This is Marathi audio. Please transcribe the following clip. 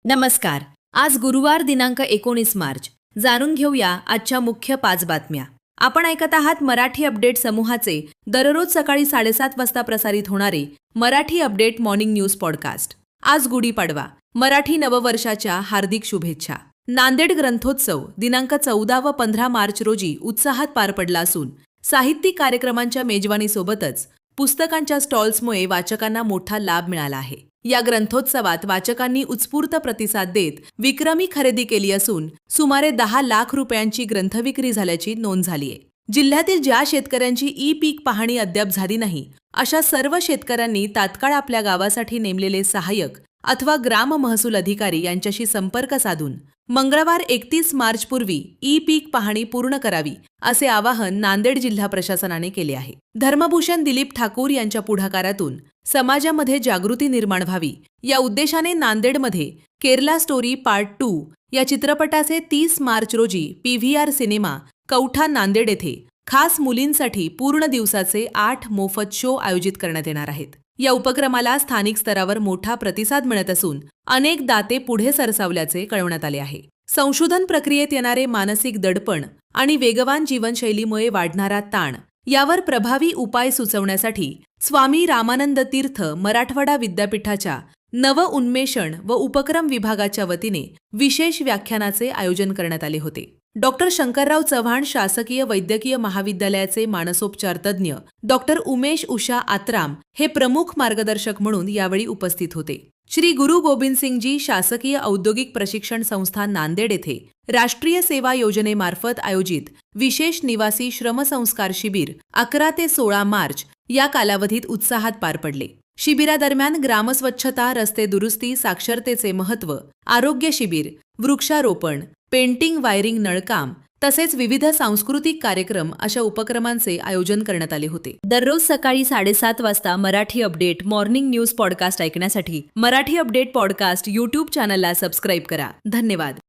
नमस्कार. आज गुरुवार दिनांक 19 मार्च. जाणून घेऊया आजच्या मुख्य 5 बातम्या. आपण ऐकत आहात मराठी अपडेट समूहाचे दररोज सकाळी 7:30 वाजता प्रसारित होणारे Marathi update morning news podcast. आज गुढीपाडवा. मराठी नववर्षाच्या हार्दिक शुभेच्छा. नांदेड ग्रंथोत्सव दिनांक 14 व 15 मार्च रोजी उत्साहात पार पडला असून साहित्यिक कार्यक्रमांच्या मेजवानीसोबतच पुस्तकांच्या स्टॉल्समुळे वाचकांना मोठा लाभ मिळाला आहे. या ग्रंथोत्सवात वाचकांनी उत्स्फूर्त प्रतिसाद देत विक्रमी खरेदी केली असून सुमारे 10 लाख रुपयांची ग्रंथविक्री झाल्याची नोंद झाली आहे. जिल्ह्यातील ज्या शेतकऱ्यांची ई-पीक पाहणी अद्याप झाली नाही अशा सर्व शेतकऱ्यांनी तात्काळ आपल्या गावासाठी नेमलेले सहाय्यक अथवा ग्राम महसूल अधिकारी यांच्याशी संपर्क साधून मंगळवार 31 मार्च पूर्वी ई-पीक पाहणी पूर्ण करावी असे आवाहन नांदेड जिल्हा प्रशासनाने केले आहे. धर्मभूषण दिलीप ठाकूर यांच्या पुढाकारातून समाजामध्ये जागृती निर्माण व्हावी या उद्देशाने नांदेडमध्ये केरला स्टोरी पार्ट 2 या चित्रपटाचे 30 मार्च रोजी PVR सिनेमा कौठा नांदेड येथे खास मुलींसाठी पूर्ण दिवसाचे 8 मोफत शो आयोजित करण्यात येणार आहेत. या उपक्रमाला स्थानिक स्तरावर मोठा प्रतिसाद मिळत असून अनेक दाते पुढे सरसावल्याचे कळवण्यात आले आहे. संशोधन प्रक्रियेत येणारे मानसिक दडपण आणि वेगवान जीवनशैलीमुळे वाढणारा ताण यावर प्रभावी उपाय सुचवण्यासाठी स्वामी रामानंद तीर्थ मराठवाडा विद्यापीठाच्या नवउन्मेषण व उपक्रम विभागाच्या वतीने विशेष व्याख्यानाचे आयोजन करण्यात आले होते. डॉक्टर शंकरराव चव्हाण शासकीय वैद्यकीय महाविद्यालयाचे मानसोपचार तज्ज्ञ डॉक्टर उमेश उषा आत्राम हे प्रमुख मार्गदर्शक म्हणून यावेळी उपस्थित होते. श्री गुरु गोबिंदसिंगजी शासकीय औद्योगिक प्रशिक्षण संस्था नांदेड येथे राष्ट्रीय सेवा योजनेमार्फत आयोजित विशेष निवासी श्रमसंस्कार शिबिर 11 ते 16 मार्च या कालावधीत उत्साहात पार पडले. शिबिरादरम्यान ग्रामस्वच्छता, रस्ते दुरुस्ती, साक्षरतेचे महत्त्व, आरोग्य शिबिर, वृक्षारोपण, पेंटिंग, वायरिंग, नळकाम तसेच विविध सांस्कृतिक कार्यक्रम अशा उपक्रमांचे आयोजन करण्यात आले होते. दररोज सकाळी 7:30 वाजता Marathi update morning news podcast ऐकण्यासाठी मराठी अपडेट पॉडकास्ट YouTube चॅनलला सबस्क्राईब करा. धन्यवाद.